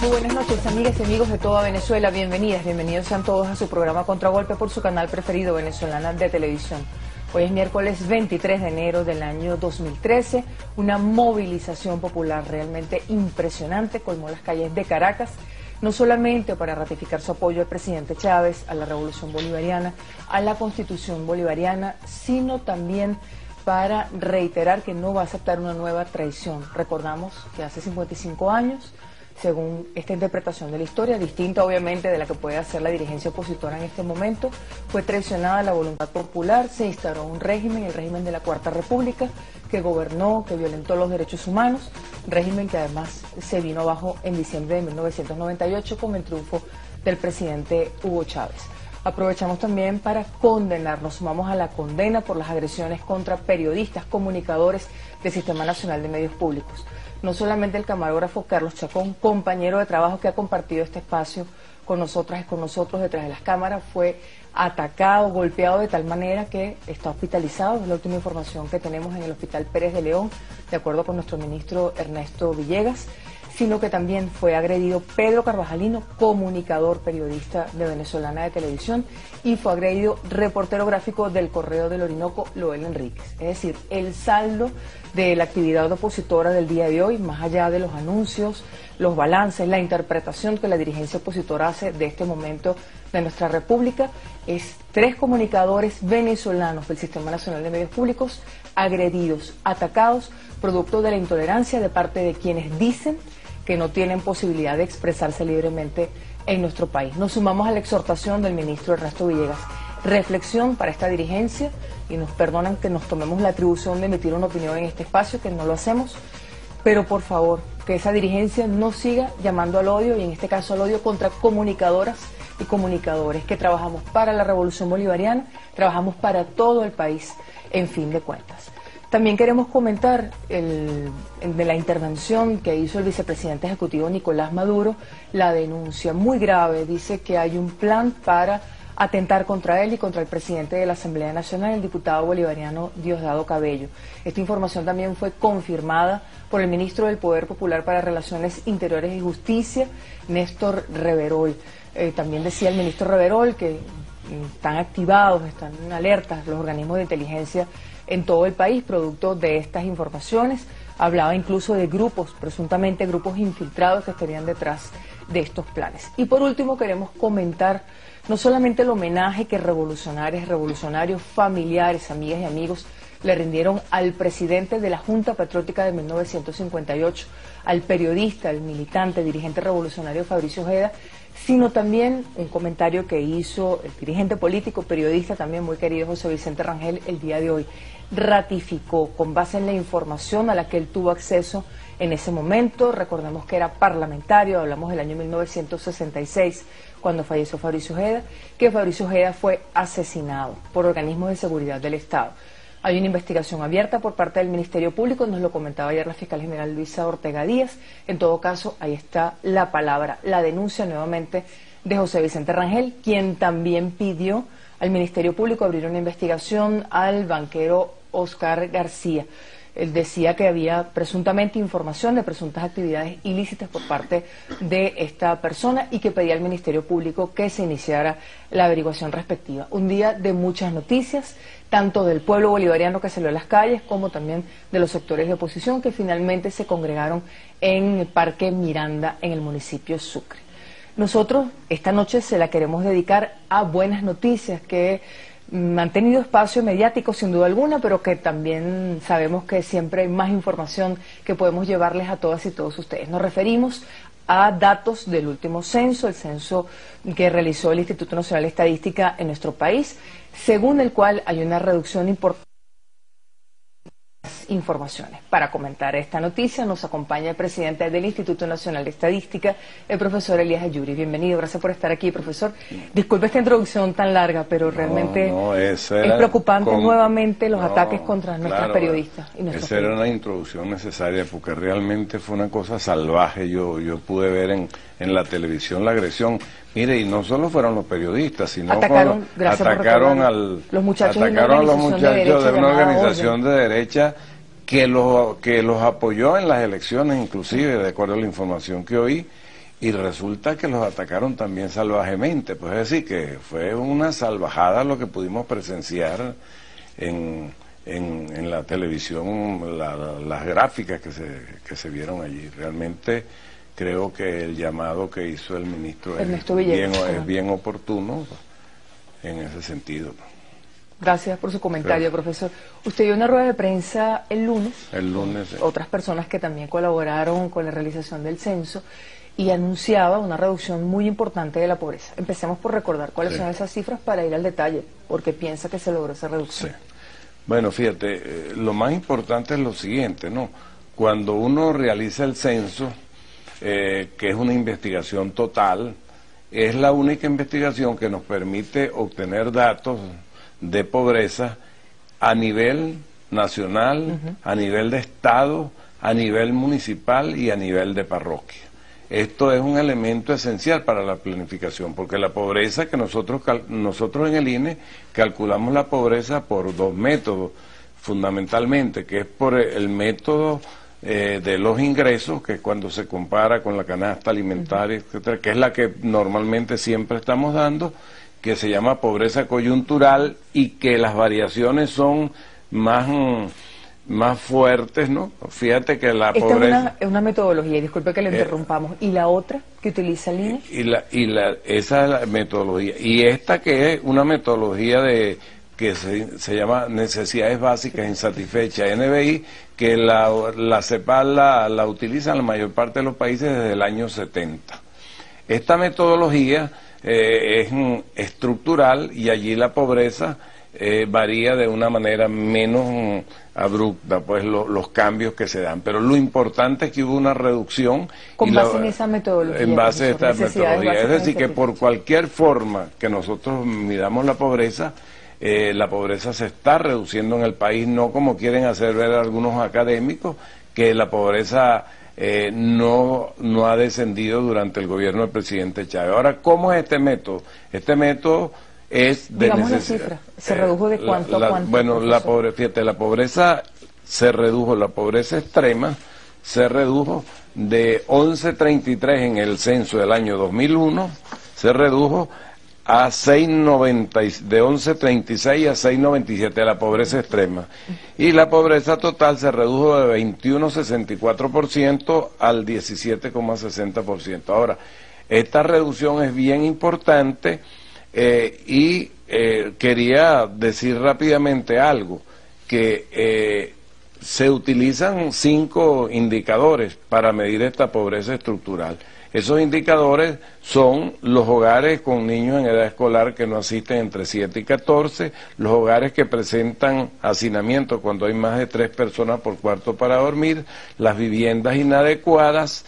Muy buenas noches, amigas y amigos de toda Venezuela. Bienvenidas, bienvenidos sean todos a su programa Contragolpe por su canal preferido Venezolana de Televisión. Hoy es miércoles 23 de enero del año 2013. Una movilización popular realmente impresionante colmó las calles de Caracas, no solamente para ratificar su apoyo al presidente Chávez, a la Revolución Bolivariana, a la Constitución Bolivariana, sino también para reiterar que no va a aceptar una nueva traición. Recordamos que hace 55 años, según esta interpretación de la historia, distinta obviamente de la que puede hacer la dirigencia opositora en este momento, fue traicionada la voluntad popular, se instauró un régimen, el régimen de la Cuarta República, que gobernó, que violentó los derechos humanos, régimen que además se vino abajo en diciembre de 1998 con el triunfo del presidente Hugo Chávez. Aprovechamos también para condenar, nos sumamos a la condena por las agresiones contra periodistas, comunicadores del Sistema Nacional de Medios Públicos. No solamente el camarógrafo Carlos Chacón, compañero de trabajo que ha compartido este espacio con nosotras y con nosotros detrás de las cámaras, fue atacado, golpeado de tal manera que está hospitalizado, es la última información que tenemos en el Hospital Pérez de León, de acuerdo con nuestro ministro Ernesto Villegas, sino que también fue agredido Pedro Carvajalino, comunicador, periodista de Venezolana de Televisión, y fue agredido reportero gráfico del Correo del Orinoco, Loel Enríquez. Es decir, el saldo de la actividad opositora del día de hoy, más allá de los anuncios, los balances, la interpretación que la dirigencia opositora hace de este momento de nuestra república, es 3 comunicadores venezolanos del Sistema Nacional de Medios Públicos agredidos, atacados, producto de la intolerancia de parte de quienes dicen que no tienen posibilidad de expresarse libremente en nuestro país. Nos sumamos a la exhortación del ministro Ernesto Villegas. Reflexión para esta dirigencia, y nos perdonan que nos tomemos la atribución de emitir una opinión en este espacio, que no lo hacemos, pero por favor, que esa dirigencia no siga llamando al odio, y en este caso al odio contra comunicadoras y comunicadores que trabajamos para la Revolución Bolivariana, trabajamos para todo el país, en fin de cuentas. También queremos comentar de la intervención que hizo el vicepresidente ejecutivo Nicolás Maduro, la denuncia muy grave, dice que hay un plan para atentar contra él y contra el presidente de la Asamblea Nacional, el diputado bolivariano Diosdado Cabello. Esta información también fue confirmada por el ministro del Poder Popular para Relaciones Interiores y Justicia, Néstor Reverol. También decía el ministro Reverol que están activados, están alertas los organismos de inteligencia en todo el país, producto de estas informaciones. Hablaba incluso de grupos, presuntamente grupos infiltrados que estarían detrás de estos planes. Y por último queremos comentar no solamente el homenaje que revolucionarios, familiares, amigas y amigos le rindieron al presidente de la Junta Patriótica de 1958, al periodista, al militante, dirigente revolucionario Fabricio Ojeda, sino también un comentario que hizo el dirigente político, periodista también muy querido José Vicente Rangel el día de hoy. Ratificó, con base en la información a la que él tuvo acceso en ese momento, recordemos que era parlamentario, hablamos del año 1966, cuando falleció Fabricio Ojeda, que Fabricio Ojeda fue asesinado por organismos de seguridad del Estado. Hay una investigación abierta por parte del Ministerio Público, nos lo comentaba ayer la fiscal general Luisa Ortega Díaz. En todo caso, ahí está la palabra, la denuncia nuevamente de José Vicente Rangel, quien también pidió al Ministerio Público abrir una investigación al banquero Oscar García. Él decía que había presuntamente información de presuntas actividades ilícitas por parte de esta persona y que pedía al Ministerio Público que se iniciara la averiguación respectiva. Un día de muchas noticias, tanto del pueblo bolivariano que salió a las calles como también de los sectores de oposición que finalmente se congregaron en el Parque Miranda en el municipio Sucre. Nosotros esta noche se la queremos dedicar a buenas noticias que han tenido espacio mediático sin duda alguna, pero que también sabemos que siempre hay más información que podemos llevarles a todas y todos ustedes. Nos referimos a datos del último censo, el censo que realizó el Instituto Nacional de Estadística en nuestro país, según el cual hay una reducción importante de informaciones. Para comentar esta noticia nos acompaña el presidente del Instituto Nacional de Estadística, el profesor Elías Ayuri. Bienvenido, gracias por estar aquí, profesor. Disculpe esta introducción tan larga, pero realmente es preocupante nuevamente los ataques contra nuestras periodistas. Y esa era una introducción necesaria porque realmente fue una cosa salvaje. Yo pude ver en la televisión la agresión. Mire, y no solo fueron los periodistas, sino atacaron a los muchachos de una organización de derecha que los apoyó en las elecciones, inclusive, de acuerdo a la información que oí, y resulta que los atacaron también salvajemente, pues es decir, que fue una salvajada lo que pudimos presenciar en la televisión, las gráficas que se vieron allí. Realmente creo que el llamado que hizo el ministro es bien oportuno en ese sentido. Gracias por su comentario, profesor. Usted dio una rueda de prensa el lunes. El lunes. Sí. Otras personas que también colaboraron con la realización del censo y anunciaba una reducción muy importante de la pobreza. Empecemos por recordar cuáles son esas cifras para ir al detalle, porque piensa que se logró esa reducción. Sí. Bueno, fíjate, lo más importante es lo siguiente, ¿no? Cuando uno realiza el censo, que es una investigación total, es la única investigación que nos permite obtener datos de pobreza a nivel nacional, a nivel de estado, a nivel municipal y a nivel de parroquia. Esto es un elemento esencial para la planificación, porque la pobreza que nosotros en el INE calculamos la pobreza por dos métodos, fundamentalmente, que es por el método de los ingresos, que es cuando se compara con la canasta alimentaria, etcétera, que es la que normalmente siempre estamos dando, que se llama pobreza coyuntural y que las variaciones son más fuertes, ¿no? Fíjate que la pobreza... Es una metodología, y disculpe que le interrumpamos. ¿Y la otra que utiliza el INE? Esa es la metodología. Y esta que es una metodología que se llama Necesidades Básicas Insatisfechas, NBI, que la CEPAL la utilizan la mayor parte de los países desde el año 70. Esta metodología es estructural y allí la pobreza varía de una manera menos abrupta, pues los cambios que se dan. Pero lo importante es que hubo una reducción. Con base en esa metodología. En base a esta metodología. Es decir, que por cualquier forma que nosotros midamos la pobreza se está reduciendo en el país, no como quieren hacer ver algunos académicos, que la pobreza no ha descendido durante el gobierno del presidente Chávez. Ahora, ¿cómo es este método? Este método es de digamos la cifra, ¿se redujo de cuánto a cuánto? Bueno, fíjate, la pobreza se redujo, la pobreza extrema se redujo de 11.33 en el censo del año 2001, se redujo a 6.90, de 11.36 a 6.97, la pobreza extrema. Y la pobreza total se redujo de 21.64% al 17.60%. Ahora, esta reducción es bien importante y quería decir rápidamente algo, que se utilizan 5 indicadores para medir esta pobreza estructural. Esos indicadores son los hogares con niños en edad escolar que no asisten entre 7 y 14, los hogares que presentan hacinamiento cuando hay más de 3 personas por cuarto para dormir, las viviendas inadecuadas,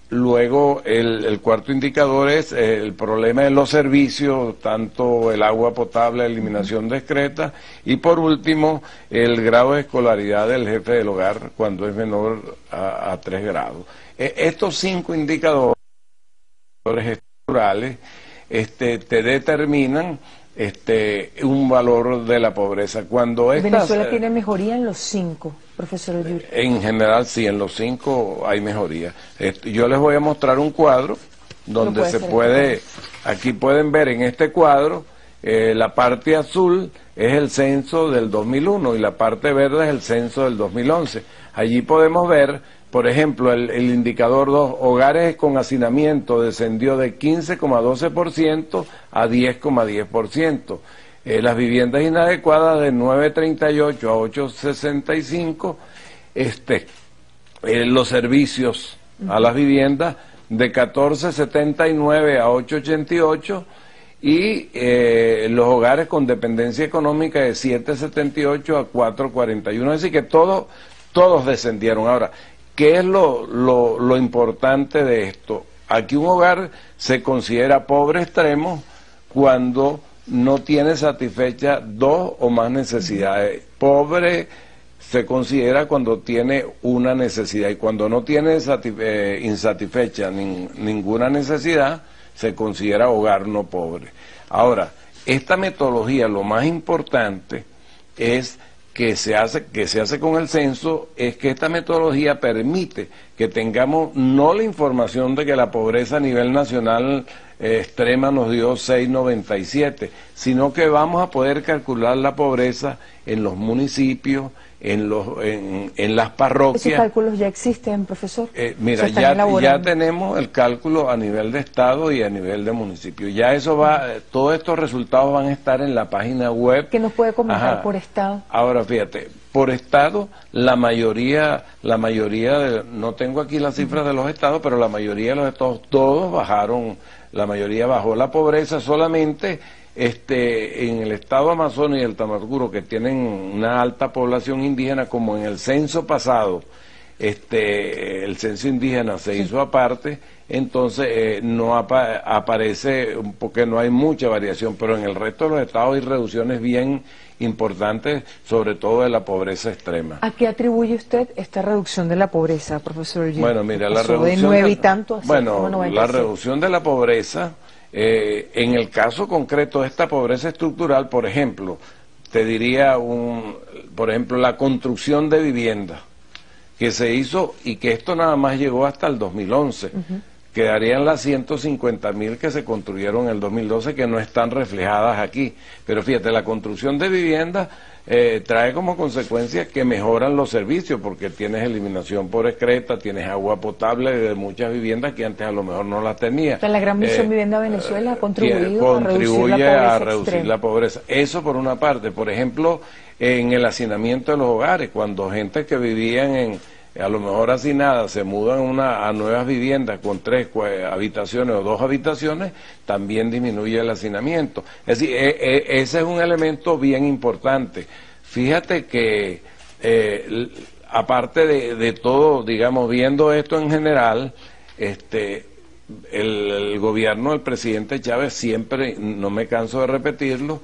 luego el cuarto indicador es el problema de los servicios, tanto el agua potable, eliminación discreta, y por último el grado de escolaridad del jefe del hogar cuando es menor a 3 grados. Estos 5 indicadores estructurales te determinan un valor de la pobreza. Venezuela tiene mejoría en los 5, profesor Yuri. En general sí, en los 5 hay mejoría. Yo les voy a mostrar un cuadro donde se puede, aquí pueden ver en este cuadro, la parte azul es el censo del 2001 y la parte verde es el censo del 2011. Allí podemos ver, por ejemplo, el indicador 2, hogares con hacinamiento, descendió de 15,12% a 10,10%. Las viviendas inadecuadas de 9,38 a 8,65. Los servicios a las viviendas de 14,79 a 8,88. Y los hogares con dependencia económica de 7,78 a 4,41. Es decir, que todos descendieron. Ahora, ¿qué es lo importante de esto? Aquí un hogar se considera pobre extremo cuando no tiene satisfechas 2 o más necesidades. Pobre se considera cuando tiene una necesidad, y cuando no tiene insatisfecha ninguna necesidad, se considera hogar no pobre. Ahora, esta metodología, lo más importante es que se hace con el censo es que esta metodología permite que tengamos no la información de que la pobreza a nivel nacional extrema nos dio 6,97, sino que vamos a poder calcular la pobreza en los municipios, en las parroquias. ¿Esos cálculos ya existen, profesor? Mira, ya tenemos el cálculo a nivel de estado y a nivel de municipio. Ya eso todos estos resultados van a estar en la página web. ¿Qué nos puede comentar por estado? Ahora, fíjate, por estado, la mayoría no tengo aquí las cifras de los estados, pero la mayoría de los estados, todos bajaron, la mayoría bajó la pobreza. Solamente en el estado Amazonas y el Tamacuro, que tienen una alta población indígena, como en el censo pasado, el censo indígena se hizo aparte, entonces no aparece, porque no hay mucha variación, pero en el resto de los estados hay reducciones bien importantes, sobre todo de la pobreza extrema. ¿A qué atribuye usted esta reducción de la pobreza, profesor Gil? Bueno, mira, la reducción de 9 y tanto a la reducción de la pobreza, en el caso concreto de esta pobreza estructural, por ejemplo, te diría por ejemplo, la construcción de viviendas que se hizo, y que esto nada más llegó hasta el 2011. Quedarían las 150.000 que se construyeron en el 2012, que no están reflejadas aquí. Pero fíjate, la construcción de viviendas trae como consecuencia que mejoran los servicios, porque tienes eliminación por excreta, tienes agua potable de muchas viviendas que antes a lo mejor no las tenía. La Gran Misión Vivienda Venezuela ha contribuido a reducir la pobreza. Eso por una parte. Por ejemplo, en el hacinamiento de los hogares, cuando gente que vivían a lo mejor así nada, se mudan a nuevas viviendas con 3 habitaciones o 2 habitaciones, también disminuye el hacinamiento. Es decir, ese es un elemento bien importante. Fíjate que, aparte de todo, digamos, viendo esto en general, el gobierno del presidente Chávez siempre, no me canso de repetirlo,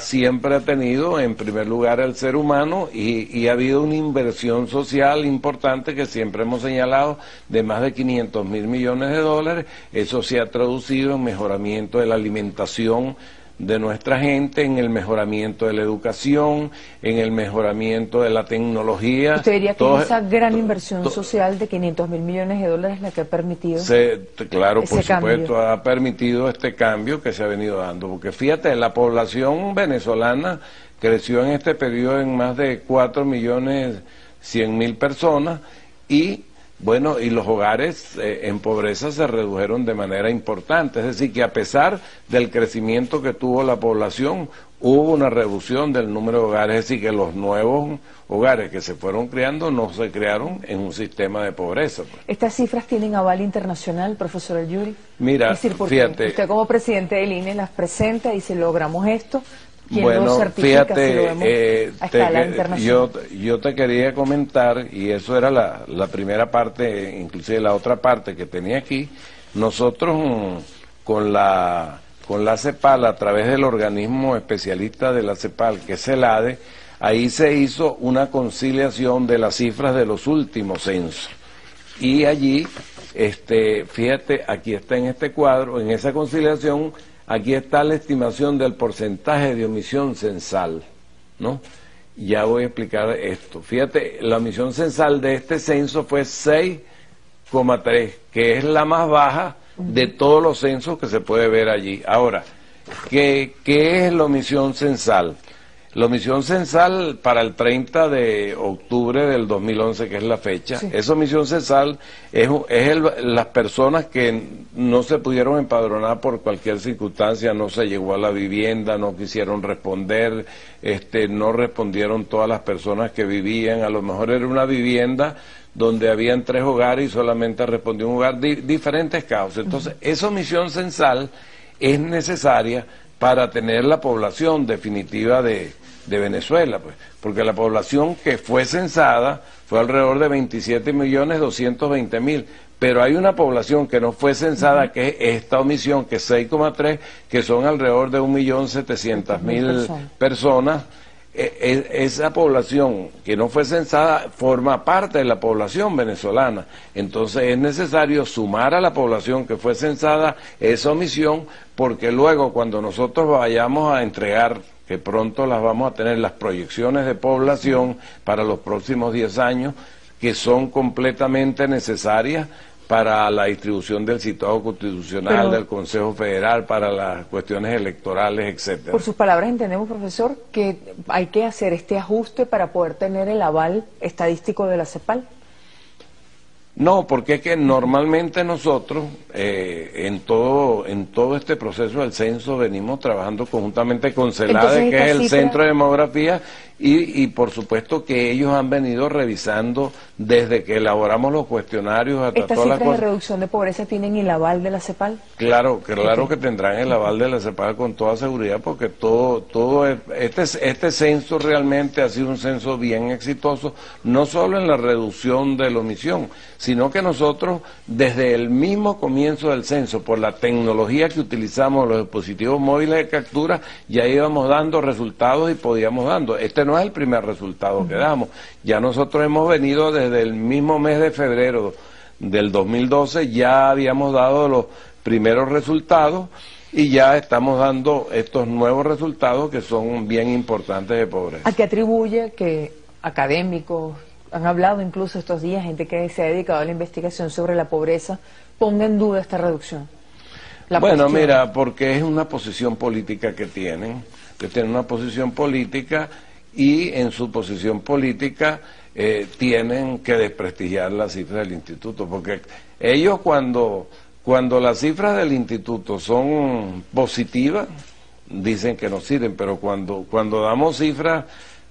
siempre ha tenido en primer lugar el ser humano, y ha habido una inversión social importante que siempre hemos señalado de más de 500.000 millones de dólares. Eso se ha traducido en mejoramiento de la alimentación de nuestra gente, en el mejoramiento de la educación, en el mejoramiento de la tecnología. ¿Usted diría que esa gran inversión social de 500.000 millones de dólares la que ha permitido? Claro, por supuesto, ha permitido este cambio que se ha venido dando, porque fíjate, la población venezolana creció en este periodo en más de 4.100.000 personas, y bueno, y los hogares en pobreza se redujeron de manera importante. Es decir, que a pesar del crecimiento que tuvo la población, hubo una reducción del número de hogares. Es decir, que los nuevos hogares que se fueron creando no se crearon en un sistema de pobreza. ¿Estas cifras tienen aval internacional, profesor Yuri? Mira, es decir, fíjate, usted como presidente del INE las presenta y si logramos esto, ¿quién bueno, lo certifica? Fíjate, si lo vemos a escala internacional? yo te quería comentar, y eso era la primera parte, inclusive la otra parte que tenía aquí. Nosotros con la CEPAL, a través del organismo especialista de la CEPAL, que es el ADE, ahí se hizo una conciliación de las cifras de los últimos censos. Y allí, fíjate, aquí está en este cuadro, en esa conciliación, aquí está la estimación del porcentaje de omisión censal, ¿no? Ya voy a explicar esto. Fíjate, la omisión censal de este censo fue 6,3, que es la más baja de todos los censos que se puede ver allí. Ahora, ¿qué es la omisión censal? La omisión censal para el 30 de octubre del 2011, que es la fecha, sí. Esa omisión censal es las personas que no se pudieron empadronar por cualquier circunstancia, no se llegó a la vivienda, no quisieron responder, no respondieron todas las personas que vivían. A lo mejor era una vivienda donde habían 3 hogares y solamente respondió un hogar, diferentes causas. Entonces, esa omisión censal es necesaria para tener la población definitiva de Venezuela, pues, porque la población que fue censada fue alrededor de 27.220.000, pero hay una población que no fue censada, que es esta omisión, que es 6,3, que son alrededor de 1.700.000 personas, esa población que no fue censada forma parte de la población venezolana. Entonces es necesario sumar a la población que fue censada esa omisión, porque luego cuando nosotros vayamos a entregar, que pronto las vamos a tener, las proyecciones de población para los próximos 10 años, que son completamente necesarias para la distribución del citado constitucional, del Consejo Federal, para las cuestiones electorales, etcétera. Por sus palabras entendemos, profesor, que hay que hacer este ajuste para poder tener el aval estadístico de la CEPAL. No, porque es que normalmente nosotros, en todo este proceso del censo, venimos trabajando conjuntamente con CELADE, que es el Centro de Demografía, y por supuesto que ellos han venido revisando desde que elaboramos los cuestionarios hasta ¿Estas todas las cifras cosas. de reducción de pobreza tienen el aval de la CEPAL? Claro que tendrán el aval de la CEPAL con toda seguridad, porque este censo realmente ha sido un censo bien exitoso, no solo en la reducción de la omisión, sino que nosotros desde el mismo comienzo del censo, por la tecnología que utilizamos, los dispositivos móviles de captura, ya íbamos dando resultados y podíamos dando. Este no es el primer resultado que damos, ya nosotros hemos venido desde el mismo mes de febrero del 2012, ya habíamos dado los primeros resultados y ya estamos dando estos nuevos resultados que son bien importantes de pobreza. ¿A qué atribuye que académicos, han hablado incluso estos días, gente que se ha dedicado a la investigación sobre la pobreza, ponga en duda esta reducción? Bueno, mira, porque es una posición política que tienen una posición política, y en su posición política tienen que desprestigiar las cifras del instituto, porque ellos cuando las cifras del instituto son positivas, dicen que no sirven, pero cuando damos cifras,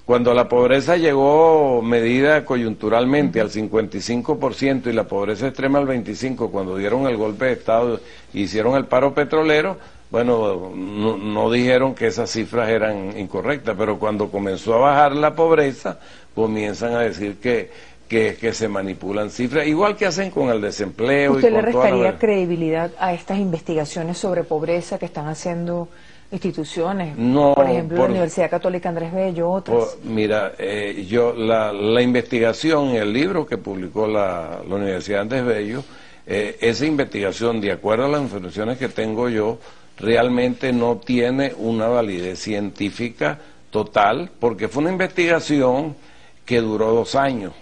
cuando la pobreza llegó medida coyunturalmente al 55% y la pobreza extrema al 25%, cuando dieron el golpe de Estado y hicieron el paro petrolero, bueno, no dijeron que esas cifras eran incorrectas, pero cuando comenzó a bajar la pobreza, comienzan a decir que se manipulan cifras, igual que hacen con el desempleo. ¿Usted y con le restaría credibilidad a estas investigaciones sobre pobreza que están haciendo instituciones? No, por ejemplo, la Universidad Católica Andrés Bello, otras. Mira, la investigación, el libro que publicó la Universidad Andrés Bello, esa investigación, de acuerdo a las informaciones que tengo yo, realmente no tiene una validez científica total, porque fue una investigación que duró 2 años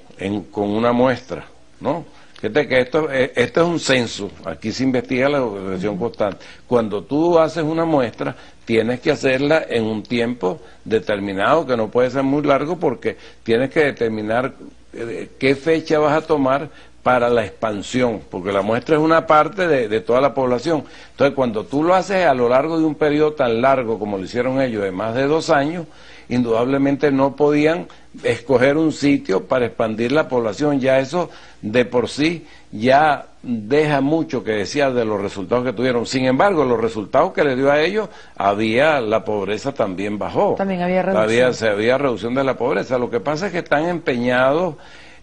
con una muestra, ¿no? Fíjate que esto es un censo, aquí se investiga la observación constante. Cuando tú haces una muestra, tienes que hacerla en un tiempo determinado, que no puede ser muy largo, porque tienes que determinar qué fecha vas a tomar para la expansión, porque la muestra es una parte de toda la población. Entonces, cuando tú lo haces a lo largo de un periodo tan largo como lo hicieron ellos, de más de 2 años, indudablemente no podían escoger un sitio para expandir la población. Ya eso de por sí ya deja mucho que desear de los resultados que tuvieron. Sin embargo, los resultados que le dio a ellos, la pobreza también bajó. También había reducción. Había reducción de la pobreza. Lo que pasa es que están empeñados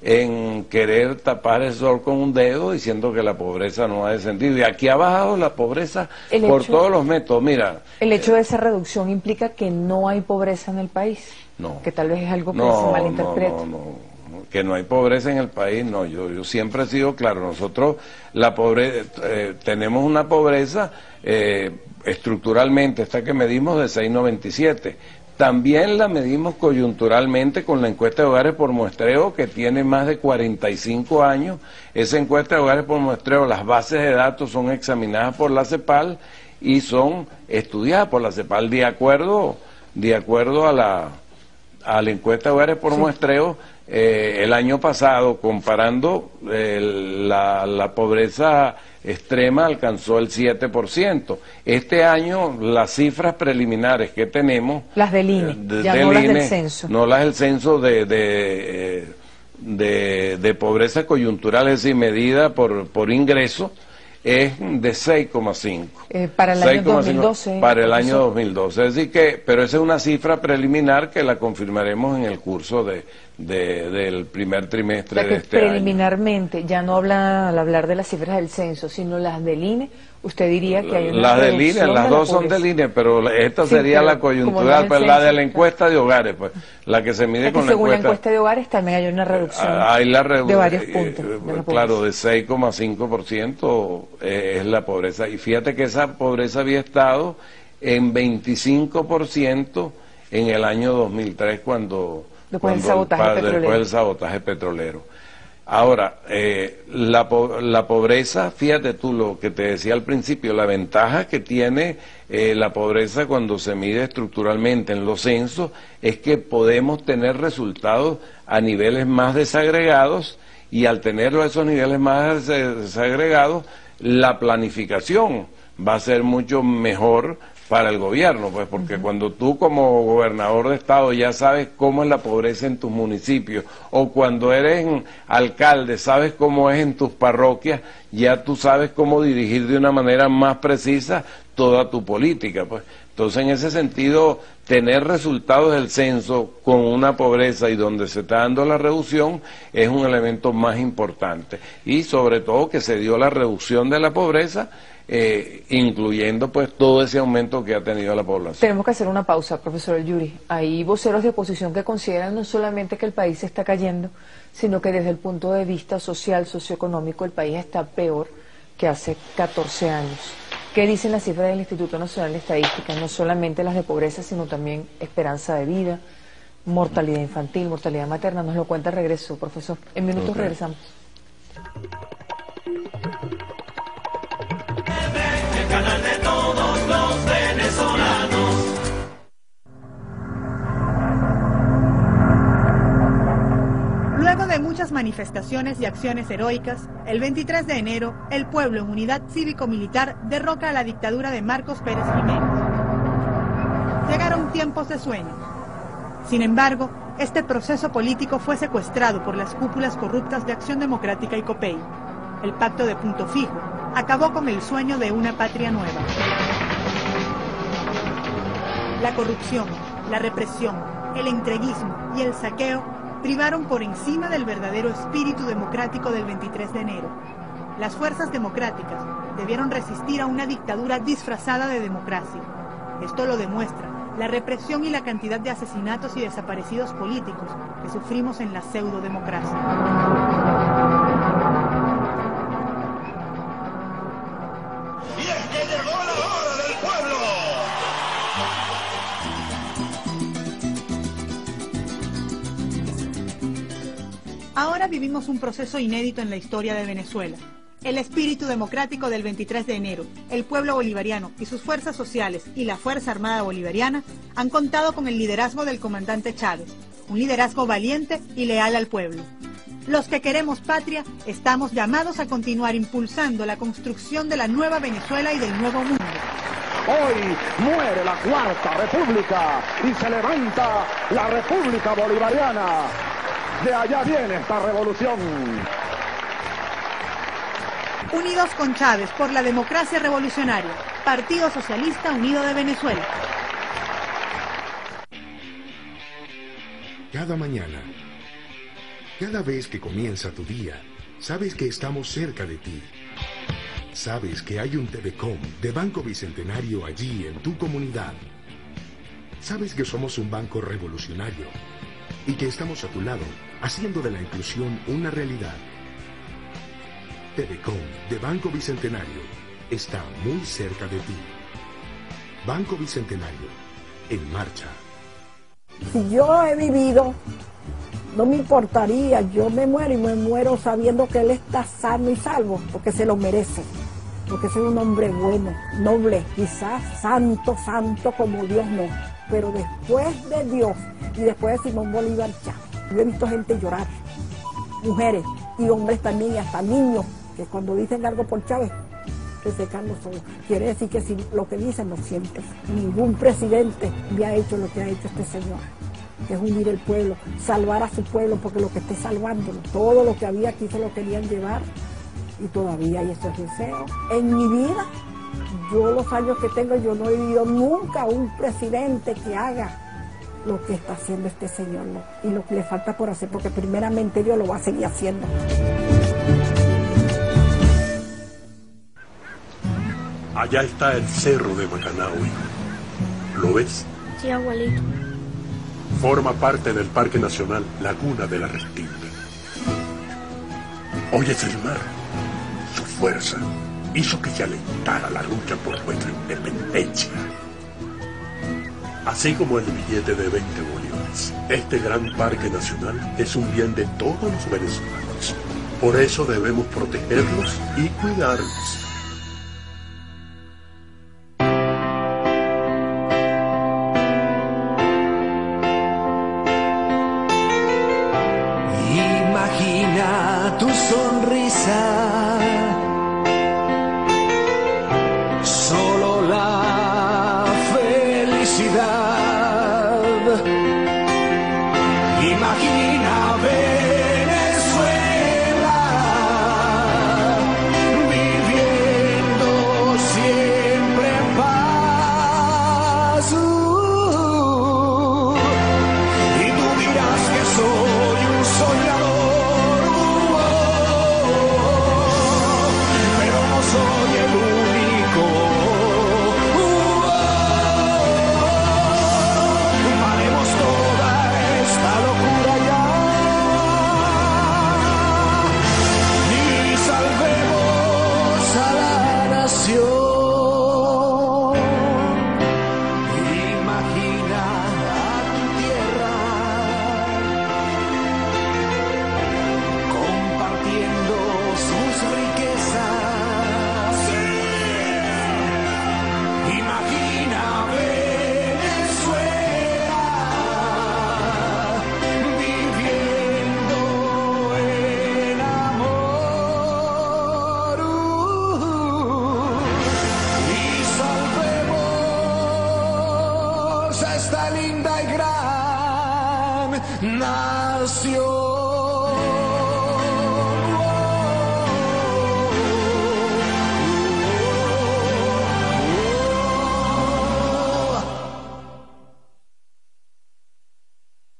en querer tapar el sol con un dedo, diciendo que la pobreza no ha descendido. Y aquí ha bajado la pobreza por todos los métodos. Mira, ¿el hecho de esa reducción implica que no hay pobreza en el país? No. Que tal vez es algo que se malinterpreta. No, que no hay pobreza en el país, no. Yo siempre he sido claro. Nosotros tenemos una pobreza estructuralmente, esta que medimos, de 6,97. También la medimos coyunturalmente con la encuesta de hogares por muestreo, que tiene más de 45 años. Esa encuesta de hogares por muestreo, las bases de datos son examinadas por la CEPAL y son estudiadas por la CEPAL de acuerdo a la encuesta de hogares por muestreo. El año pasado, comparando, la pobreza extrema alcanzó el 7%. Este año las cifras preliminares que tenemos, las del INE, no las del censo. No las del censo de pobreza coyuntural, es decir, medida por ingreso, es de 6,5. Para el año 2012. Para el año 2012. Es decir que, pero esa es una cifra preliminar que la confirmaremos en el curso de del primer trimestre O sea que de este año. preliminarmente, ya no habla al hablar de las cifras del censo, sino las del INE, usted diría que hay una Las del reducción INE, las de la dos son pobreza. del INE, pero esta Sí, sería pero la como no coyuntural, es pues el la de censo, la encuesta de hogares, pues la que se O mide sea que con la según la encuesta. encuesta de hogares también hay una reducción Hay la de varios puntos de la claro, pobreza. de 6,5% es la pobreza. Y fíjate que esa pobreza había estado en 25% en el año 2003 Después del sabotaje petrolero. después del sabotaje petrolero. Ahora, la pobreza, fíjate tú lo que te decía al principio, la ventaja que tiene la pobreza cuando se mide estructuralmente en los censos es que podemos tener resultados a niveles más desagregados, y al tener esos niveles más desagregados, la planificación va a ser mucho mejor para el gobierno, pues porque cuando tú como gobernador de estado ya sabes cómo es la pobreza en tus municipios, o cuando eres alcalde sabes cómo es en tus parroquias, ya tú sabes cómo dirigir de una manera más precisa toda tu política, pues. Entonces, en ese sentido, tener resultados del censo con una pobreza y donde se está dando la reducción es un elemento más importante. Y sobre todo que se dio la reducción de la pobreza, incluyendo pues todo ese aumento que ha tenido la población. Tenemos que hacer una pausa, profesor El Yuri. Hay voceros de oposición que consideran no solamente que el país se está cayendo, sino que desde el punto de vista social, socioeconómico, el país está peor que hace 14 años. ¿Qué dicen las cifras del Instituto Nacional de Estadística? No solamente las de pobreza, sino también esperanza de vida, mortalidad infantil, mortalidad materna. Nos lo cuenta al regreso, profesor. En minutos regresamos. El canal de todos los venezolanos. Luego de muchas manifestaciones y acciones heroicas, el 23 de enero, el pueblo en unidad cívico-militar derroca a la dictadura de Marcos Pérez Jiménez. Llegaron tiempos de sueño. Sin embargo, este proceso político fue secuestrado por las cúpulas corruptas de Acción Democrática y COPEI. El pacto de Punto Fijo acabó con el sueño de una patria nueva. La corrupción, la represión, el entreguismo y el saqueo privaron por encima del verdadero espíritu democrático del 23 de enero. Las fuerzas democráticas debieron resistir a una dictadura disfrazada de democracia. Esto lo demuestra la represión y la cantidad de asesinatos y desaparecidos políticos que sufrimos en la pseudodemocracia. Y es que llegó la hora del pueblo. Ahora vivimos un proceso inédito en la historia de Venezuela. El espíritu democrático del 23 de enero, el pueblo bolivariano y sus fuerzas sociales y la Fuerza Armada Bolivariana han contado con el liderazgo del comandante Chávez, un liderazgo valiente y leal al pueblo. Los que queremos patria estamos llamados a continuar impulsando la construcción de la nueva Venezuela y del nuevo mundo. Hoy muere la Cuarta República y se levanta la República Bolivariana. De allá viene esta revolución. Unidos con Chávez por la democracia revolucionaria. Partido Socialista Unido de Venezuela. Cada mañana, cada vez que comienza tu día, sabes que estamos cerca de ti. Sabes que hay un Telecom de Banco Bicentenario allí en tu comunidad. Sabes que somos un banco revolucionario y que estamos a tu lado, haciendo de la inclusión una realidad. Telecom de Banco Bicentenario está muy cerca de ti. Banco Bicentenario, en marcha. Si yo he vivido, no me importaría, yo me muero y me muero sabiendo que él está sano y salvo, porque se lo merece, porque es un hombre bueno, noble, quizás santo como Dios no, pero después de Dios y después de Simón Bolívar Chávez, yo he visto gente llorar, mujeres y hombres también, y hasta niños, que cuando dicen algo por Chávez, que secan los ojos. Quiere decir que si lo que dicen lo sienten. Ningún presidente había hecho lo que ha hecho este señor, que es unir el pueblo, salvar a su pueblo, porque lo que esté salvándolo, todo lo que había aquí se lo querían llevar, y todavía hay esos deseos. En mi vida, yo los años que tengo, yo no he vivido nunca un presidente que haga lo que está haciendo este señor y lo que le falta por hacer, porque primeramente Dios lo va a seguir haciendo. Allá está el cerro de Macanao, hijo. ¿Lo ves? Sí, abuelito. Forma parte del Parque Nacional Laguna de la Restinga. ¿Oyes el mar? Su fuerza hizo que se alentara la lucha por nuestra independencia. Así como el billete de 20 bolívares, este gran parque nacional es un bien de todos los venezolanos. Por eso debemos protegerlos y cuidarlos. Imagina tu sonrisa, solo la felicidad. Imagina Venezuela viviendo siempre en paz. Y tú dirás que soy un soñador, pero no soy el único. Paremos toda esta locura ya y salvemos a la nación. Imagina a tu tierra compartiendo sus riquezas. Imagina Venezuela viviendo en amor. Y salvemos a esta linda y gran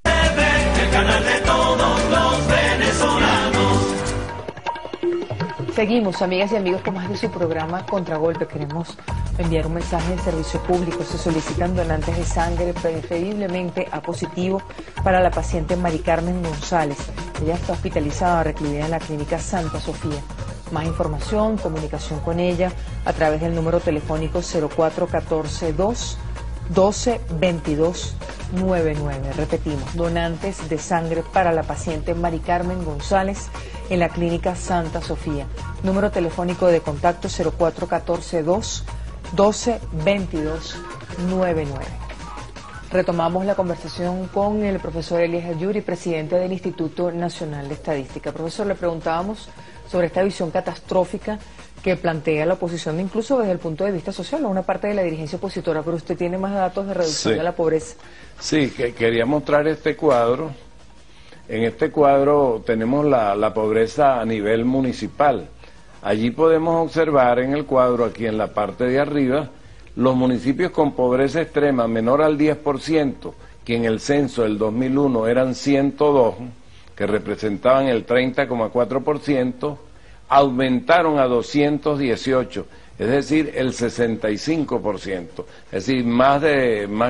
El canal de todos los venezolanos. Seguimos, amigas y amigos, con más de su programa Contragolpe. Queremos enviar un mensaje de servicio público. Se solicitan donantes de sangre, preferiblemente A positivo, para la paciente Mari Carmen González. Ella está hospitalizada, recluida en la clínica Santa Sofía. Más información, comunicación con ella a través del número telefónico 0414-2-12-22-99. Repetimos, donantes de sangre para la paciente Mari Carmen González en la clínica Santa Sofía. Número telefónico de contacto 0414-2-12-22-99. Retomamos la conversación con el profesor Elías Yuri, presidente del Instituto Nacional de Estadística. Profesor, le preguntábamos sobre esta visión catastrófica que plantea la oposición, incluso desde el punto de vista social, una parte de la dirigencia opositora, pero usted tiene más datos de reducción de la pobreza. Sí, que quería mostrar este cuadro. En este cuadro tenemos la pobreza a nivel municipal. Allí podemos observar en el cuadro, aquí en la parte de arriba, los municipios con pobreza extrema menor al 10%, que en el censo del 2001 eran 102, que representaban el 30,4%, aumentaron a 218, es decir, el 65%, es decir, más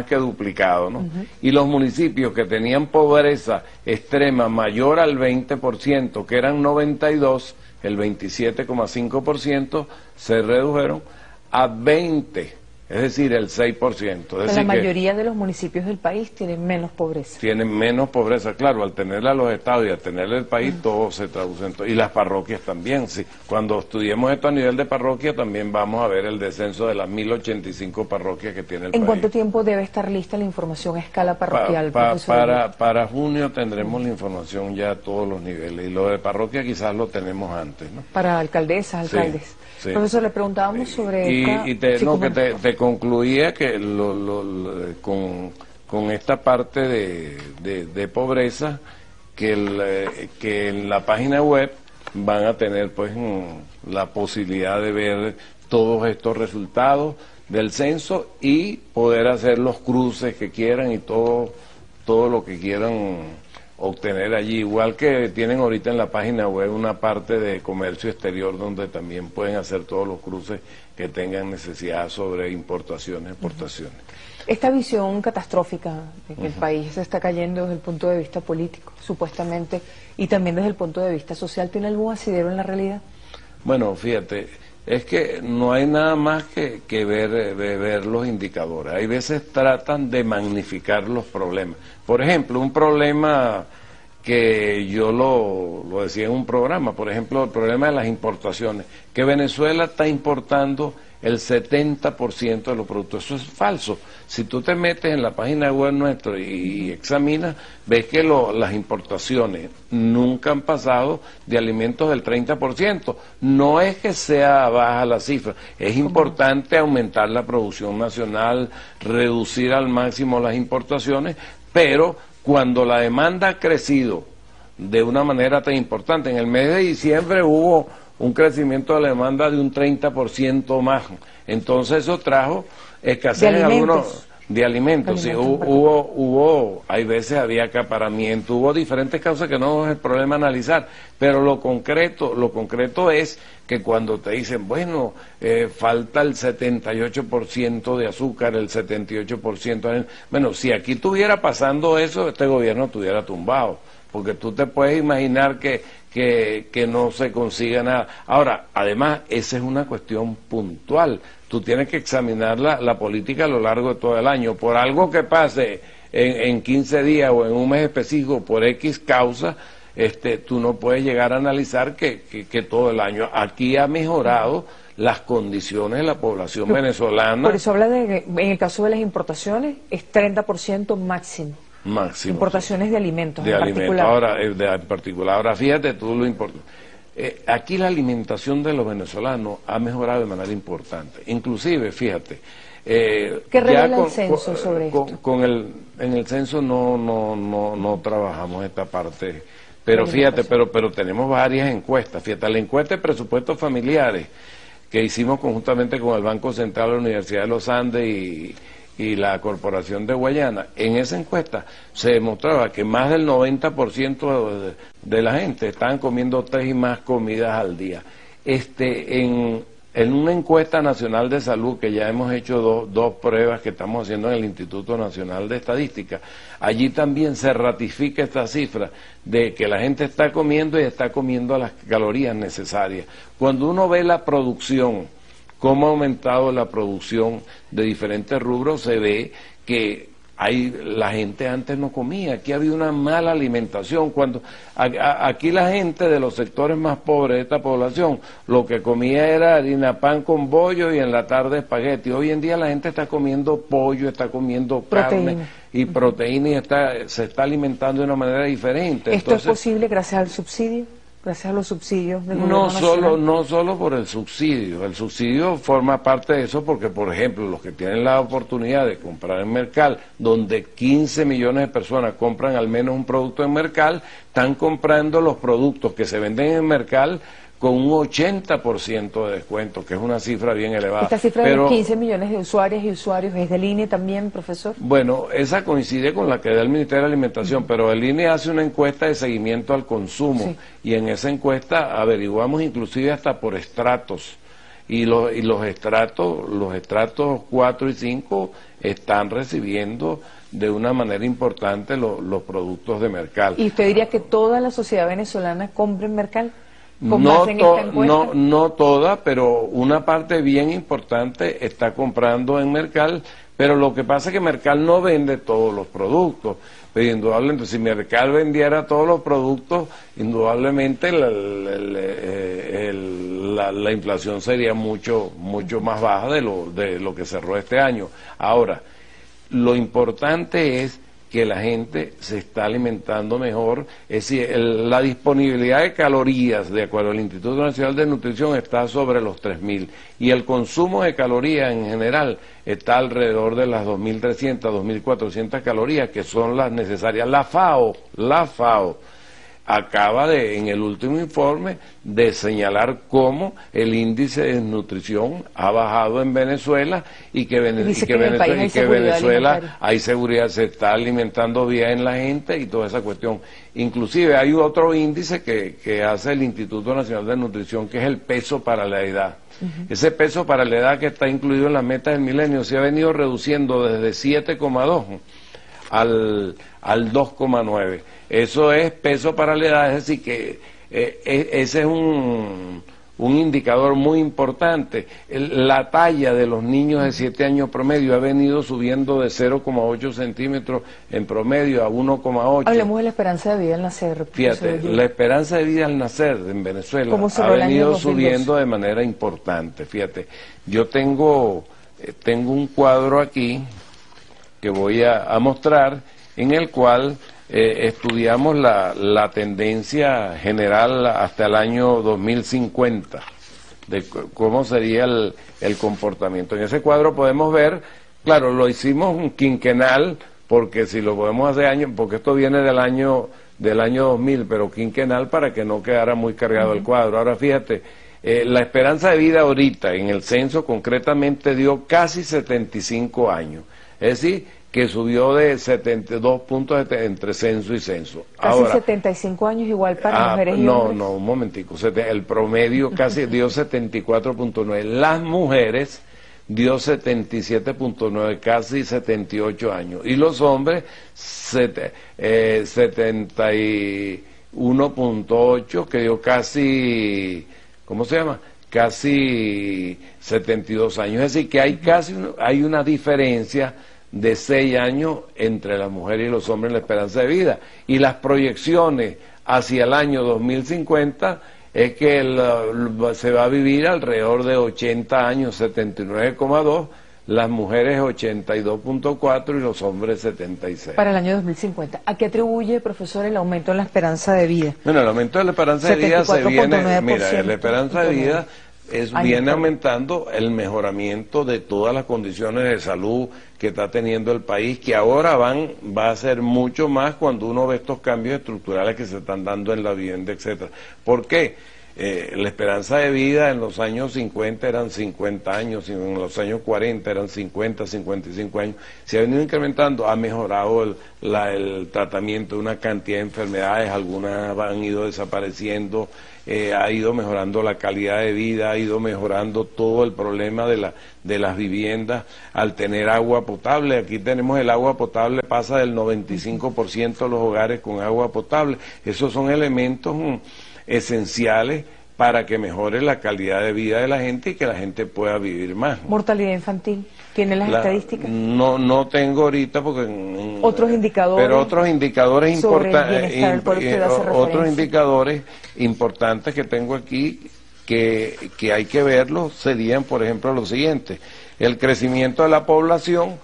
que duplicado, ¿no? Y los municipios que tenían pobreza extrema mayor al 20%, que eran 92, el 27,5%, se redujeron a 20, es decir, el 6%. Es decir, la mayoría de los municipios del país tienen menos pobreza. Tienen menos pobreza, claro, al tenerla los estados y al tenerla el país, todo se traduce en todo. Y las parroquias también, sí. Cuando estudiemos esto a nivel de parroquia, también vamos a ver el descenso de las 1085 parroquias que tiene el país. ¿En cuánto tiempo debe estar lista la información a escala parroquial, profesor? Para junio tendremos la información ya a todos los niveles, y lo de parroquia quizás lo tenemos antes, ¿no? Para alcaldesas, alcaldes. Sí. Profesor, le preguntábamos sobre te concluía que con esta parte de pobreza, que en la página web van a tener pues la posibilidad de ver todos estos resultados del censo y poder hacer los cruces que quieran y todo todo lo que quieran obtener allí, igual que tienen ahorita en la página web una parte de comercio exterior donde también pueden hacer todos los cruces que tengan necesidad sobre importaciones, exportaciones. Esta visión catastrófica de que el país se está cayendo desde el punto de vista político, supuestamente, y también desde el punto de vista social, ¿tiene algún asidero en la realidad? Bueno, fíjate, es que no hay nada más que ver los indicadores. Hay veces tratan de magnificar los problemas. Por ejemplo, un problema que yo lo decía en un programa, por ejemplo, el problema de las importaciones, que Venezuela está importando el 70% de los productos. Eso es falso. Si tú te metes en la página web nuestra y examinas, ves que las importaciones nunca han pasado de alimentos del 30%. No es que sea baja la cifra, es importante aumentar la producción nacional, reducir al máximo las importaciones, pero cuando la demanda ha crecido de una manera tan importante, en el mes de diciembre hubo un crecimiento de la demanda de un 30% más. Entonces eso trajo escasez en algunos de alimentos. Sí, hay veces había acaparamiento, hubo diferentes causas que no es el problema analizar, pero lo concreto es que cuando te dicen, bueno, falta el 78% de azúcar, el 78%, bueno, si aquí estuviera pasando eso, este gobierno estuviera tumbado, porque tú te puedes imaginar que no se consiga nada. Ahora, además, esa es una cuestión puntual. Tú tienes que examinar la política a lo largo de todo el año. Por algo que pase en 15 días o en un mes específico, por X causa, tú no puedes llegar a analizar que todo el año. Aquí ha mejorado las condiciones de la población venezolana. Por eso habla de que en el caso de las importaciones es 30% máximo. Máximo. Importaciones de alimentos de en alimentos. particular. En particular. Ahora, fíjate tú lo importante. Aquí la alimentación de los venezolanos ha mejorado de manera importante. Inclusive, fíjate. ¿Qué revela el censo sobre esto? En el censo no trabajamos esta parte. Pero fíjate, pero tenemos varias encuestas. Fíjate, la encuesta de presupuestos familiares que hicimos conjuntamente con el Banco Central de la Universidad de los Andes y la Corporación de Guayana, en esa encuesta se demostraba que más del 90% de la gente estaban comiendo 3 y más comidas al día. En una encuesta nacional de salud, que ya hemos hecho dos pruebas que estamos haciendo en el Instituto Nacional de Estadística, allí también se ratifica esta cifra de que la gente está comiendo y está comiendo las calorías necesarias. Cuando uno ve la producción, cómo ha aumentado la producción de diferentes rubros, se ve que la gente antes no comía, aquí había una mala alimentación. Aquí la gente de los sectores más pobres de esta población, lo que comía era harina pan con bollo y en la tarde espagueti. Hoy en día la gente está comiendo pollo, está comiendo carne y proteína y se está alimentando de una manera diferente. ¿Esto es posible gracias al subsidio? Gracias a los subsidios del gobierno nacional. No solo por el subsidio forma parte de eso porque, por ejemplo, los que tienen la oportunidad de comprar en Mercal, donde 15 millones de personas compran al menos un producto en Mercal, están comprando los productos que se venden en Mercal con un 80% de descuento, que es una cifra bien elevada. ¿Esta cifra de los 15 millones de usuarias y usuarios es del INE también, profesor? Bueno, esa coincide con la que da el Ministerio de Alimentación, pero el INE hace una encuesta de seguimiento al consumo, y en esa encuesta averiguamos inclusive hasta por estratos, y los estratos 4 y 5 están recibiendo de una manera importante los productos de Mercal. ¿Y usted diría que toda la sociedad venezolana compra en Mercal? No toda, pero una parte bien importante está comprando en Mercal, pero lo que pasa es que Mercal no vende todos los productos. Pero indudablemente, si Mercal vendiera todos los productos, indudablemente la inflación sería mucho más baja de lo que cerró este año. Ahora, lo importante es que la gente se está alimentando mejor, es decir, la disponibilidad de calorías, de acuerdo al Instituto Nacional de Nutrición, está sobre los 3.000, y el consumo de calorías en general está alrededor de las 2.300, 2.400 calorías, que son las necesarias. La FAO acaba en el último informe de señalar cómo el índice de desnutrición ha bajado en Venezuela y que Venezuela hay seguridad, se está alimentando bien la gente y toda esa cuestión. Inclusive hay otro índice que hace el Instituto Nacional de Nutrición, que es el peso para la edad. Ese peso para la edad, que está incluido en las metas del milenio, se ha venido reduciendo desde 7,2 al 2,9. Eso es peso para la edad, es decir que ese es un indicador muy importante. La talla de los niños de 7 años promedio ha venido subiendo de 0,8 centímetros en promedio a 1,8. Hablemos de la esperanza de vida al nacer. Fíjate, la esperanza de vida al nacer en Venezuela ha venido subiendo de manera importante. Fíjate, yo tengo un cuadro aquí que voy a mostrar, en el cual estudiamos la tendencia general hasta el año 2050, de cómo sería el comportamiento. En ese cuadro podemos ver, claro, lo hicimos un quinquenal, porque si lo podemos hacer año, porque esto viene del año 2000, pero quinquenal para que no quedara muy cargado el cuadro. Ahora fíjate, la esperanza de vida ahorita en el censo concretamente dio casi 75 años, es decir, que subió de 72 puntos entre censo y censo. Casi ahora, 75 años igual para mujeres y hombres. No, un momentico, el promedio casi dio 74.9, las mujeres dio 77.9, casi 78 años, y los hombres 71.8, que dio casi, ¿cómo se llama?, casi 72 años. Es decir, que hay una diferencia de 6 años entre las mujeres y los hombres en la esperanza de vida, y las proyecciones hacia el año 2050 es que se va a vivir alrededor de 80 años, 79,2, las mujeres 82.4 y los hombres 76. Para el año 2050. ¿A qué atribuye, profesor, el aumento en la esperanza de vida? Bueno, el aumento de la esperanza de vida se viene, mira, la esperanza de vida viene aumentando el mejoramiento de todas las condiciones de salud que está teniendo el país, que ahora va a ser mucho más cuando uno ve estos cambios estructurales que se están dando en la vivienda, etcétera. ¿Por qué? La esperanza de vida en los años 50 eran 50 años, y en los años 40 eran 50, 55 años. Se ha venido incrementando, ha mejorado el tratamiento de una cantidad de enfermedades, algunas han ido desapareciendo, ha ido mejorando la calidad de vida, ha ido mejorando todo el problema de las viviendas al tener agua potable. Aquí tenemos el agua potable, pasa del 95% de los hogares con agua potable. Esos son elementos esenciales para que mejore la calidad de vida de la gente y que la gente pueda vivir más. ¿Mortalidad infantil? ¿Tiene las estadísticas? No tengo ahorita porque... ¿Otros indicadores? Pero otros indicadores importantes, otros indicadores importantes que tengo aquí que hay que verlos serían, por ejemplo, los siguientes. El crecimiento de la población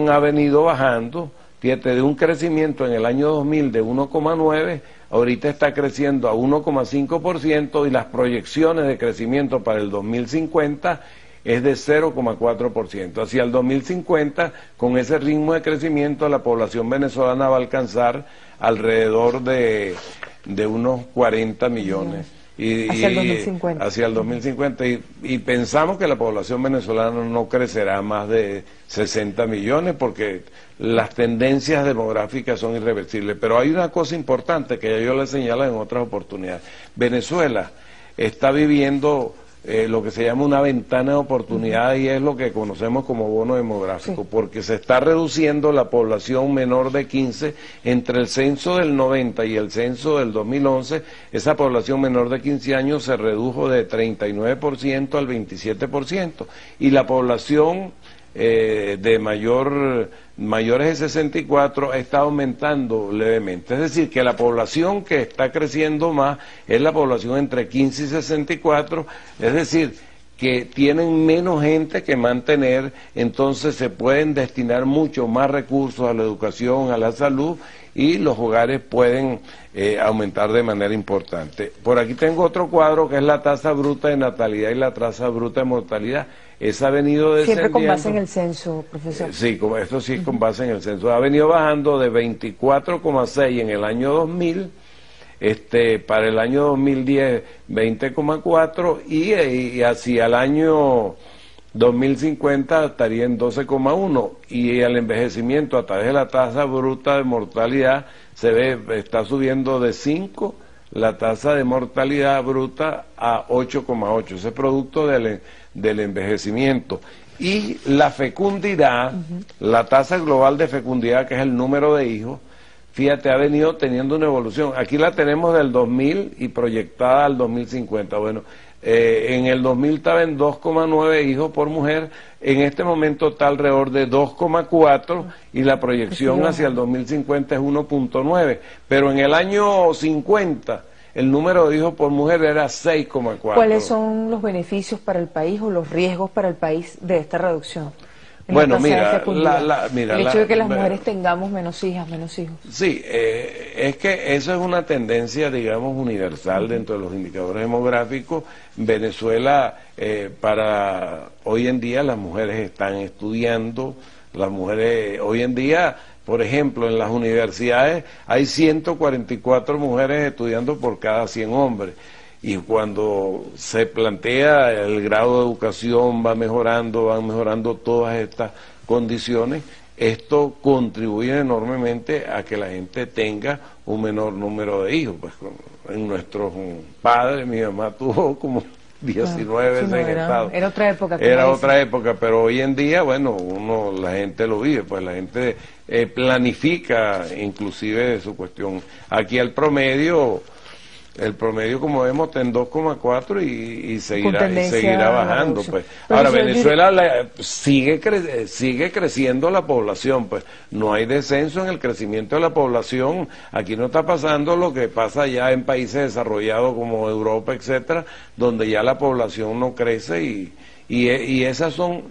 ha venido bajando, fíjate, de un crecimiento en el año 2000 de 1,9, ahorita está creciendo a 1,5%, y las proyecciones de crecimiento para el 2050 es de 0,4%. Hacia el 2050, con ese ritmo de crecimiento, la población venezolana va a alcanzar alrededor de unos 40 millones. Hacia el 2050. Hacia el 2050, y pensamos que la población venezolana no crecerá más de 60 millones porque las tendencias demográficas son irreversibles. Pero hay una cosa importante que ya yo le señalo en otras oportunidades. Venezuela está viviendo lo que se llama una ventana de oportunidad, y es lo que conocemos como bono demográfico, porque se está reduciendo la población menor de 15 entre el censo del 90 y el censo del 2011. Esa población menor de 15 años se redujo de 39% al 27%, y la población de mayores de 64 está aumentando levemente. Es decir, que la población que está creciendo más es la población entre 15 y 64, es decir, que tienen menos gente que mantener, entonces se pueden destinar mucho más recursos a la educación, a la salud, y los hogares pueden aumentar de manera importante. Por aquí tengo otro cuadro que es la tasa bruta de natalidad y la tasa bruta de mortalidad. Esa ha venido descendiendo. Siempre con base en el censo, profesor. Sí, esto sí es con base en el censo. Ha venido bajando de 24,6 en el año 2000 para el año 2010 20,4 y hacia el año 2050 estaría en 12,1 y el envejecimiento a través de la tasa bruta de mortalidad está subiendo de 5 la tasa de mortalidad bruta a 8,8, ese es producto del envejecimiento. Y la fecundidad, la tasa global de fecundidad, que es el número de hijos, fíjate, ha venido teniendo una evolución. Aquí la tenemos del 2000 y proyectada al 2050. Bueno, en el 2000 estaba en 2,9 hijos por mujer, en este momento está alrededor de 2,4 y la proyección hacia el 2050 es 1,9. Pero en el año 50 el número de hijos por mujer era 6,4. ¿Cuáles son los beneficios para el país o los riesgos para el país de esta reducción? Bueno, mira, el hecho de que las mujeres tengamos menos hijas, menos hijos. Sí, es que eso es una tendencia, digamos, universal dentro de los indicadores demográficos. Venezuela, para hoy en día las mujeres están estudiando, las mujeres hoy en día, por ejemplo, en las universidades hay 144 mujeres estudiando por cada 100 hombres. Y cuando se plantea el grado de educación van mejorando todas estas condiciones, esto contribuye enormemente a que la gente tenga un menor número de hijos. Pues en nuestros padres, mi mamá tuvo como 19 veces en estado. Era otra época. Era otra época, pero hoy en día, bueno, la gente lo vive, pues la gente planifica inclusive su cuestión. Aquí el promedio, como vemos, está en 2,4 y seguirá bajando. Pues. Ahora, Venezuela sigue creciendo la población, pues no hay descenso en el crecimiento de la población. Aquí no está pasando lo que pasa ya en países desarrollados como Europa, etcétera, donde ya la población no crece y esas son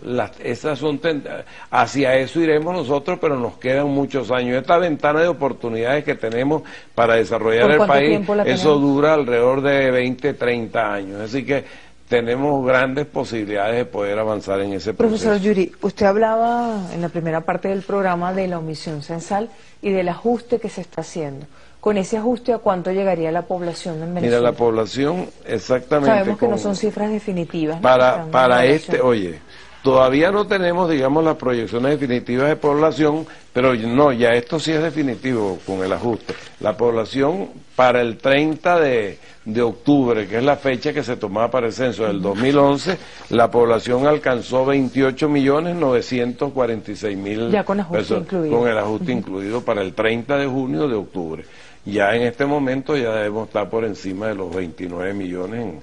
hacia eso iremos nosotros, pero nos quedan muchos años. Esta ventana de oportunidades que tenemos para desarrollar el país, eso dura alrededor de 20, 30 años. Así que tenemos grandes posibilidades de poder avanzar en ese proceso. Profesor Yuri, usted hablaba en la primera parte del programa de la omisión censal y del ajuste que se está haciendo. Con ese ajuste, ¿a cuánto llegaría la población en Venezuela? Mira, la población, exactamente. Sabemos que no son cifras definitivas. Oye, todavía no tenemos, digamos, las proyecciones definitivas de población, pero no, ya esto sí es definitivo con el ajuste. La población para el 30 de octubre, que es la fecha que se tomaba para el censo del 2011, la población alcanzó 28.946.000 ya con ajuste personas, incluido. con el ajuste incluido para el 30 de junio de octubre. Ya en este momento ya debemos estar por encima de los 29 millones,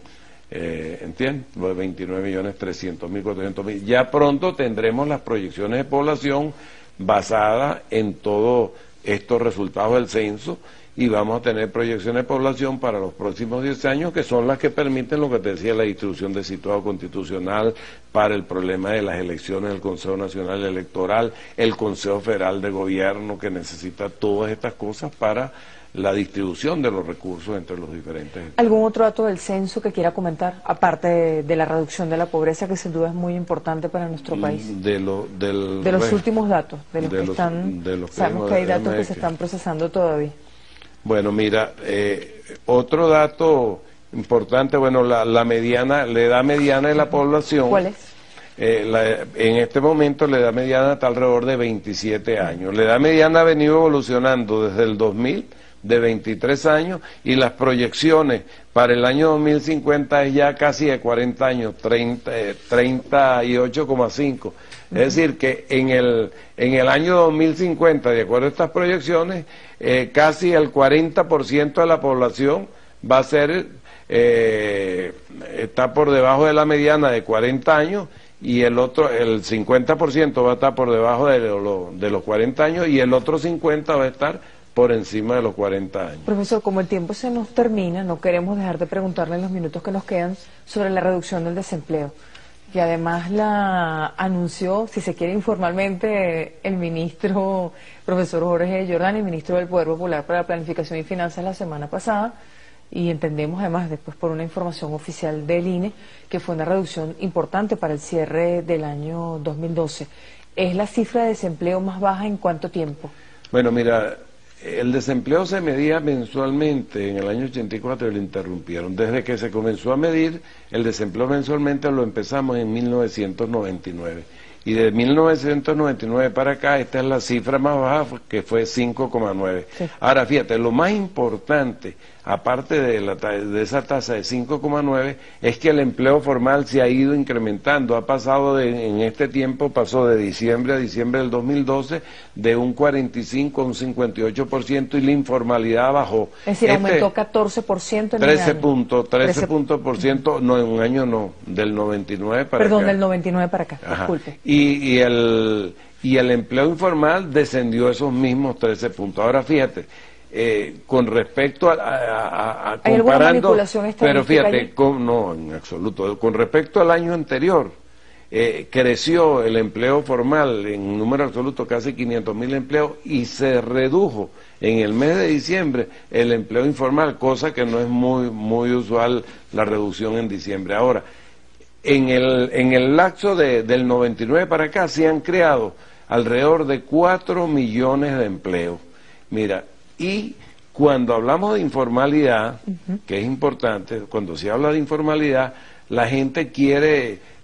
¿entiendes? Los 29.300.400.000. Ya pronto tendremos las proyecciones de población basadas en todos estos resultados del censo y vamos a tener proyecciones de población para los próximos 10 años que son las que permiten lo que te decía, la distribución del situado constitucional para el problema de las elecciones del Consejo Nacional Electoral, el Consejo Federal de Gobierno que necesita todas estas cosas para la distribución de los recursos entre los diferentes. ¿Algún otro dato del censo que quiera comentar, aparte de la reducción de la pobreza, que sin duda es muy importante para nuestro país? De los últimos datos, sabemos que hay datos que se están procesando todavía. Bueno, mira, otro dato importante, bueno, la edad mediana de la población. ¿Cuál es? En este momento la edad mediana está alrededor de 27 años. La edad mediana ha venido evolucionando desde el 2000, de 23 años, y las proyecciones para el año 2050 es ya casi de 40 años, 38,5. Es decir, que en el año 2050, de acuerdo a estas proyecciones, casi el 40% de la población va a ser, está por debajo de la mediana de 40 años, y el 50% va a estar por debajo de los 40 años, y el otro 50% va a estar por encima de los 40 años. Profesor, como el tiempo se nos termina, no queremos dejar de preguntarle en los minutos que nos quedan sobre la reducción del desempleo, que además la anunció, si se quiere informalmente, el ministro profesor Jorge Jordán, el ministro del Poder Popular para la Planificación y Finanzas la semana pasada, y entendemos además después por una información oficial del INE que fue una reducción importante para el cierre del año 2012. ¿Es la cifra de desempleo más baja en cuánto tiempo? Bueno, mira, el desempleo se medía mensualmente en el año 84 y lo interrumpieron. Desde que se comenzó a medir el desempleo mensualmente lo empezamos en 1999. Y de 1999 para acá, esta es la cifra más baja, que fue 5,9. Sí. Ahora, fíjate, lo más importante, aparte de esa tasa de 5,9, es que el empleo formal se ha ido incrementando. Ha pasado en este tiempo, pasó de diciembre a diciembre del 2012, de un 45 a un 58%, y la informalidad bajó. Es decir, aumentó 14% en 13 puntos, 13 puntos por ciento, no, en un año no, del 99 para acá. Perdón, del 99 para acá, disculpe. Y el empleo informal descendió esos mismos 13 puntos. Ahora fíjate, con respecto a ¿hay alguna manipulación estadística? Pero fíjate, no, en absoluto. Con respecto al año anterior, creció el empleo formal en número absoluto casi 500.000 empleos y se redujo en el mes de diciembre el empleo informal, cosa que no es muy usual la reducción en diciembre. Ahora, en el lapso del 99 para acá se han creado alrededor de 4 millones de empleos. Mira, y cuando hablamos de informalidad, que es importante, cuando se habla de informalidad, la gente quiere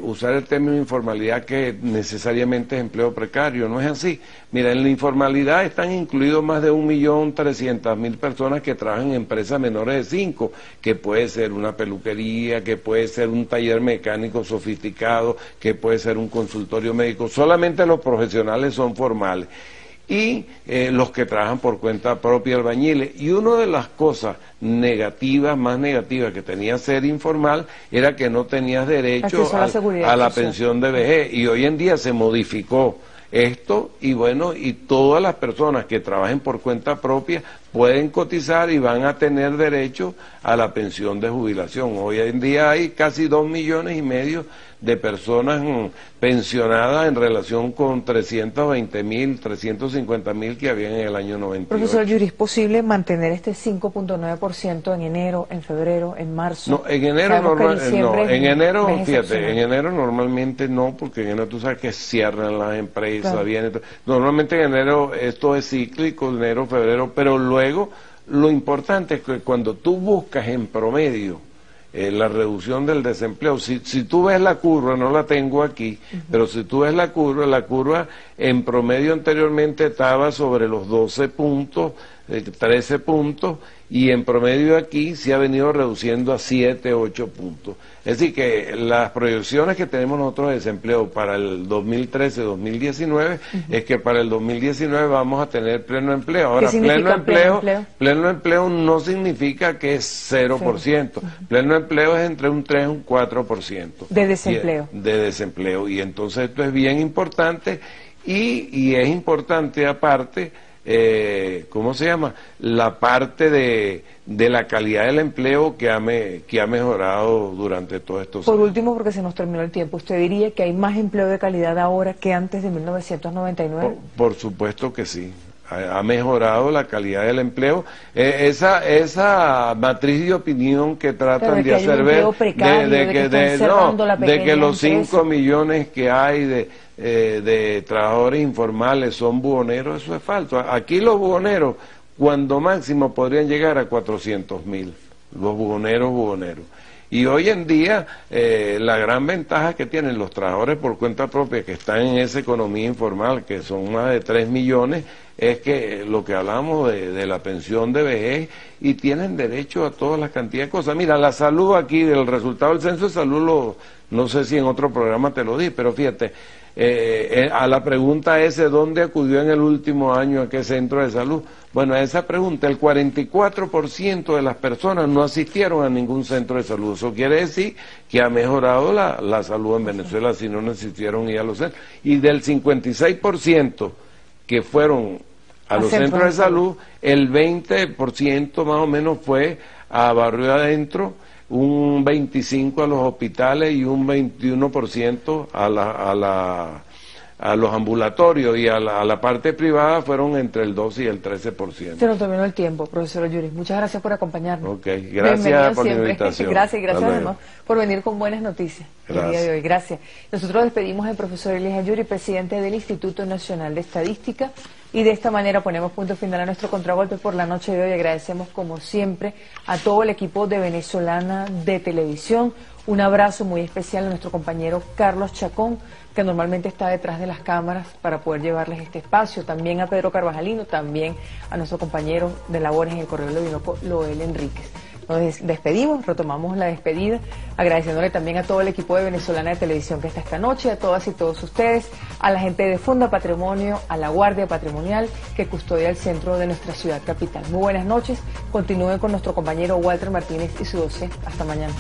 usar el término informalidad que necesariamente es empleo precario. No es así. Mira, en la informalidad están incluidos más de 1.300.000 personas que trabajan en empresas menores de 5, que puede ser una peluquería, que puede ser un taller mecánico sofisticado, que puede ser un consultorio médico. Solamente los profesionales son formales. Y los que trabajan por cuenta propia, albañiles. Y una de las cosas negativas, más negativas que tenía ser informal, era que no tenías derecho a la pensión de vejez. Y hoy en día se modificó esto, y bueno, y todas las personas que trabajen por cuenta propia pueden cotizar y van a tener derecho a la pensión de jubilación. Hoy en día hay casi 2,5 millones de personas pensionadas en relación con 320.000, 350.000 que había en el año 98. Profesor Yuri, ¿es posible mantener este 5,9% en enero, en febrero, en marzo? No, en enero fíjate, en enero normalmente no, porque en enero tú sabes que cierran las empresas, claro. Normalmente en enero esto es cíclico, enero, febrero, pero luego lo importante es que cuando tú buscas en promedio la reducción del desempleo, si tú ves la curva, no la tengo aquí, pero si tú ves la curva en promedio anteriormente estaba sobre los 12 puntos, 13 puntos, y en promedio aquí se ha venido reduciendo a 7, 8 puntos. Es decir, que las proyecciones que tenemos nosotros de desempleo para el 2013-2019 es que para el 2019 vamos a tener pleno empleo. Ahora, pleno empleo no significa que es 0%. Pleno empleo es entre un 3 y un 4%. De desempleo. De desempleo. Y entonces esto es bien importante, y es importante aparte, ¿cómo se llama? La parte de la calidad del empleo que ha mejorado durante todos estos años. Por último, porque se nos terminó el tiempo, ¿usted diría que hay más empleo de calidad ahora que antes de 1999? Por supuesto que sí. Ha mejorado la calidad del empleo. Esa matriz de opinión que tratan de hacer ver de que los 5 millones que hay de trabajadores informales son buhoneros, eso es falso. Aquí los buhoneros, cuando máximo podrían llegar a 400.000, los buhoneros. Y hoy en día la gran ventaja que tienen los trabajadores por cuenta propia que están en esa economía informal, que son más de 3 millones, es que lo que hablamos de la pensión de vejez, y tienen derecho a todas las cantidades de cosas. Mira, la salud aquí, el resultado del censo de salud, no sé si en otro programa te lo di, pero fíjate, a la pregunta ese, ¿dónde acudió en el último año, a qué centro de salud? Bueno, a esa pregunta, el 44% de las personas no asistieron a ningún centro de salud. Eso quiere decir que ha mejorado la salud en Venezuela, si no necesitaron ir a los centros. Y del 56% que fueron a los centros de salud, el 20% más o menos fue a barrio adentro, un 25% a los hospitales y un 21% a los ambulatorios y a la parte privada fueron entre el 12 y el 13%. Se nos terminó el tiempo, profesor Oyuri. Muchas gracias por acompañarnos. Ok, gracias por la siempre. invitación. Gracias, y gracias además por venir con buenas noticias el día de hoy. Gracias. Nosotros despedimos al profesor Elías Oyuri, presidente del Instituto Nacional de Estadística, y de esta manera ponemos punto final a nuestro contragolpe por la noche de hoy. Agradecemos como siempre a todo el equipo de Venezolana de Televisión. Un abrazo muy especial a nuestro compañero Carlos Chacón, que normalmente está detrás de las cámaras para poder llevarles este espacio. También a Pedro Carvajalino, también a nuestro compañero de labores en el Correo del Orinoco, Loel Enríquez. Nos despedimos, retomamos la despedida, agradeciéndole también a todo el equipo de Venezolana de Televisión que está esta noche, a todas y todos ustedes, a la gente de Fonda Patrimonio, a la Guardia Patrimonial que custodia el centro de nuestra ciudad capital. Muy buenas noches, continúen con nuestro compañero Walter Martínez y su 12. Hasta mañana.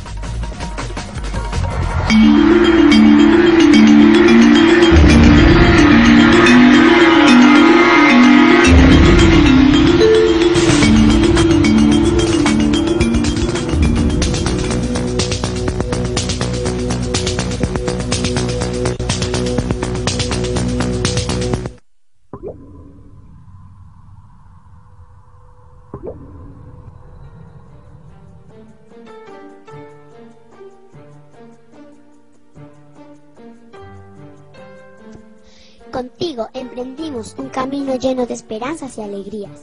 Contigo emprendimos un camino lleno de esperanzas y alegrías.